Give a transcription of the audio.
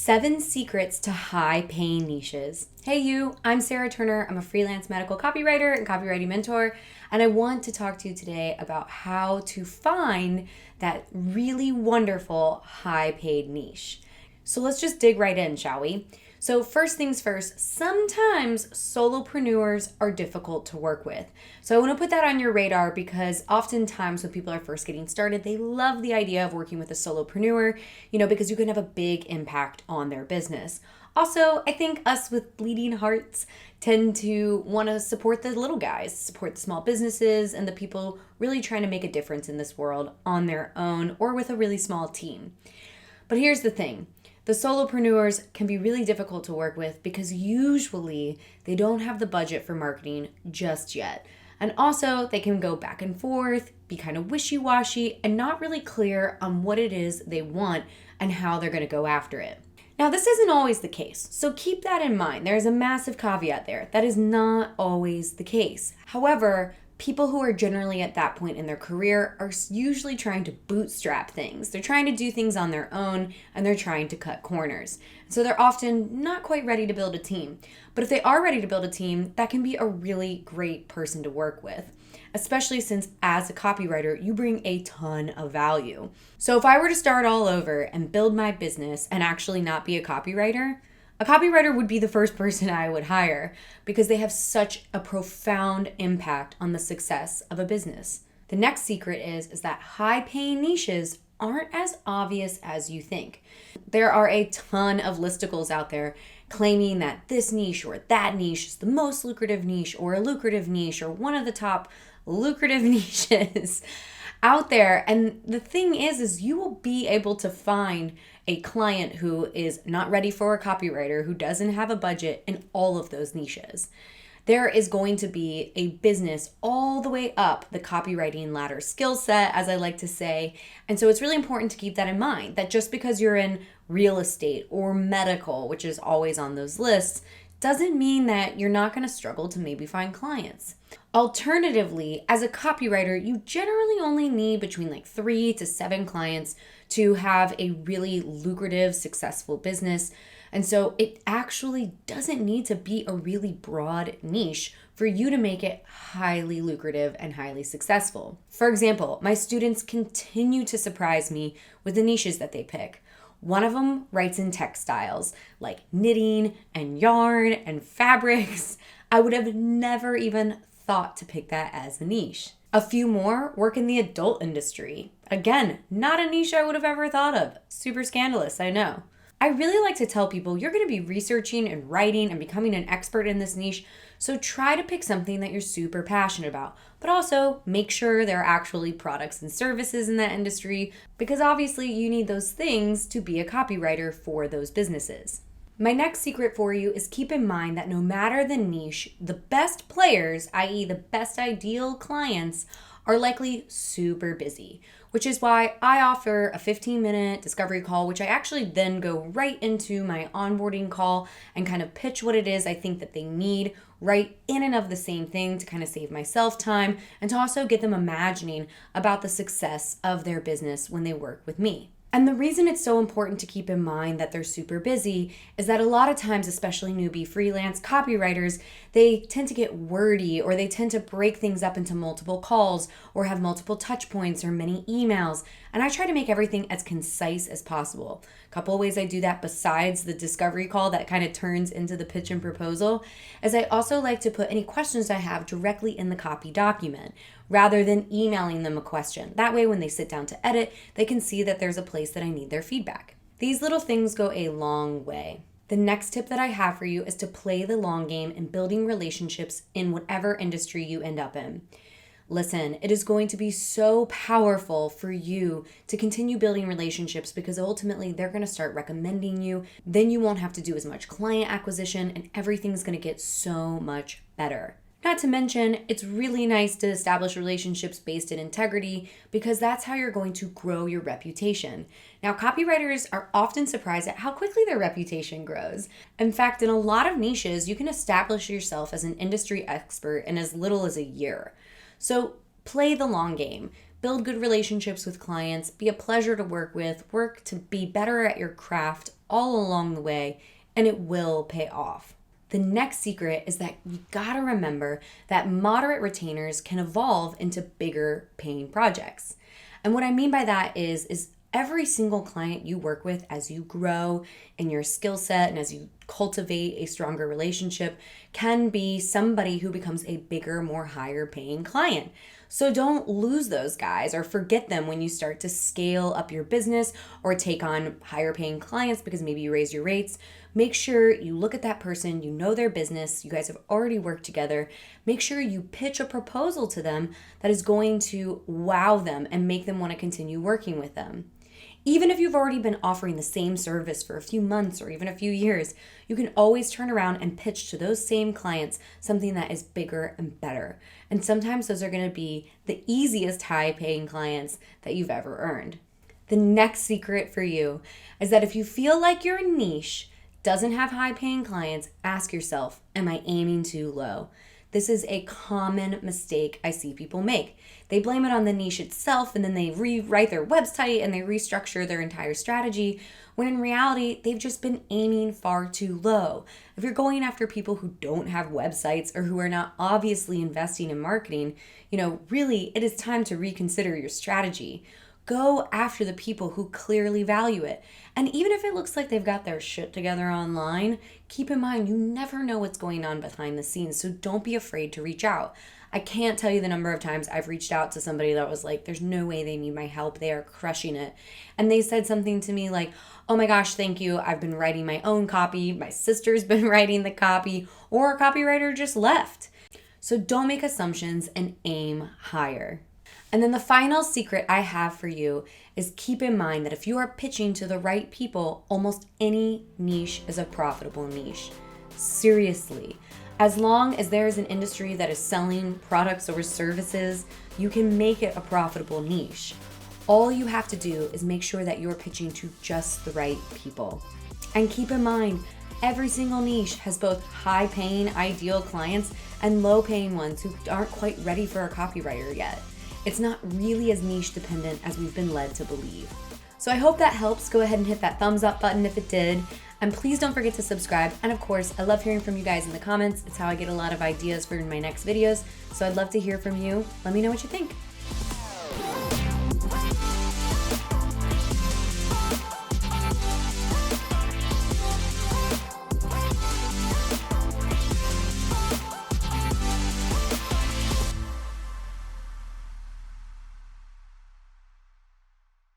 7 secrets to high-paying niches. Hey you, I'm Sarah Turner. I'm a freelance medical copywriter and copywriting mentor, and I want to talk to you today about how to find that really wonderful high-paid niche. So let's just dig right in, shall we? So first things first, sometimes solopreneurs are difficult to work with. So I want to put that on your radar because oftentimes when people are first getting started, they love the idea of working with a solopreneur, because you can have a big impact on their business. Also, I think us with bleeding hearts tend to want to support the little guys, support the small businesses and the people really trying to make a difference in this world on their own or with a really small team. But here's the thing. The solopreneurs can be really difficult to work with because usually they don't have the budget for marketing just yet. And also they can go back and forth, be kind of wishy-washy, and not really clear on what it is they want and how they're going to go after it. Now, this isn't always the case, so keep that in mind. There's a massive caveat there. That is not always the case. However, people who are generally at that point in their career are usually trying to bootstrap things. They're trying to do things on their own and they're trying to cut corners. So they're often not quite ready to build a team. But if they are ready to build a team, that can be a really great person to work with, especially since as a copywriter, you bring a ton of value. So if I were to start all over and build my business and actually not be a copywriter would be the first person I would hire because they have such a profound impact on the success of a business. The next secret is that high-paying niches aren't as obvious as you think. There are a ton of listicles out there claiming that this niche or that niche is the most lucrative niche or a lucrative niche or one of the top lucrative niches out there. And the thing is you will be able to find a client who is not ready for a copywriter, who doesn't have a budget in all of those niches. There is going to be a business all the way up the copywriting ladder skill set, as I like to say. And so it's really important to keep that in mind, that just because you're in real estate or medical, which is always on those lists, doesn't mean that you're not going to struggle to maybe find clients. Alternatively, as a copywriter, you generally only need between 3 to 7 clients to have a really lucrative, successful business. And so it actually doesn't need to be a really broad niche for you to make it highly lucrative and highly successful. For example, my students continue to surprise me with the niches that they pick. One of them writes in textiles like knitting and yarn and fabrics. I would have never even thought to pick that as a niche. A few more work in the adult industry. Again, not a niche I would have ever thought of. Super scandalous, I know. I really like to tell people you're going to be researching and writing and becoming an expert in this niche, so try to pick something that you're super passionate about, but also make sure there are actually products and services in that industry because obviously you need those things to be a copywriter for those businesses. My next secret for you is keep in mind that no matter the niche, the best players, i.e. the best ideal clients, are likely super busy, which is why I offer a 15-minute discovery call, which I actually then go right into my onboarding call and kind of pitch what it is I think that they need right in and of the same thing to kind of save myself time and to also get them imagining about the success of their business when they work with me. And the reason it's so important to keep in mind that they're super busy is that a lot of times, especially newbie freelance copywriters, they tend to get wordy or they tend to break things up into multiple calls or have multiple touch points or many emails. And I try to make everything as concise as possible. A couple of ways I do that besides the discovery call that kind of turns into the pitch and proposal is I also like to put any questions I have directly in the copy document rather than emailing them a question. That way when they sit down to edit, they can see that there's a place that I need their feedback. These little things go a long way. The next tip that I have for you is to play the long game in building relationships in whatever industry you end up in. Listen, it is going to be so powerful for you to continue building relationships because ultimately they're going to start recommending you. Then you won't have to do as much client acquisition and everything's going to get so much better. Not to mention, it's really nice to establish relationships based in integrity because that's how you're going to grow your reputation. Now, copywriters are often surprised at how quickly their reputation grows. In fact, in a lot of niches, you can establish yourself as an industry expert in as little as a year. So play the long game. Build good relationships with clients, be a pleasure to work with, work to be better at your craft, all along the way, and it will pay off. The next secret is that you gotta remember that moderate retainers can evolve into bigger paying projects. And what I mean by that is every single client you work with, as you grow in your skill set and as you cultivate a stronger relationship, can be somebody who becomes a bigger, more higher paying client. So don't lose those guys or forget them when you start to scale up your business or take on higher paying clients because maybe you raise your rates. Make sure you look at that person, you know their business, you guys have already worked together. Make sure you pitch a proposal to them that is going to wow them and make them want to continue working with them. Even if you've already been offering the same service for a few months or even a few years, you can always turn around and pitch to those same clients something that is bigger and better. And sometimes those are going to be the easiest high-paying clients that you've ever earned. The next secret for you is that if you feel like your niche doesn't have high-paying clients, ask yourself, am I aiming too low? This is a common mistake I see people make. They blame it on the niche itself and then they rewrite their website and they restructure their entire strategy, when in reality, they've just been aiming far too low. If you're going after people who don't have websites or who are not obviously investing in marketing, really it is time to reconsider your strategy. Go after the people who clearly value it. And even if it looks like they've got their shit together online, keep in mind you never know what's going on behind the scenes, so don't be afraid to reach out. I can't tell you the number of times I've reached out to somebody that was like, there's no way they need my help, they are crushing it. And they said something to me like, oh my gosh, thank you, I've been writing my own copy, my sister's been writing the copy, or a copywriter just left. So don't make assumptions and aim higher. And then the final secret I have for you is keep in mind that if you are pitching to the right people, almost any niche is a profitable niche. Seriously. As long as there is an industry that is selling products or services, you can make it a profitable niche. All you have to do is make sure that you're pitching to just the right people. And keep in mind, every single niche has both high-paying, ideal clients and low-paying ones who aren't quite ready for a copywriter yet. It's not really as niche dependent as we've been led to believe. So I hope that helps. Go ahead and hit that thumbs up button if it did. And please don't forget to subscribe. And of course, I love hearing from you guys in the comments. It's how I get a lot of ideas for my next videos. So I'd love to hear from you. Let me know what you think.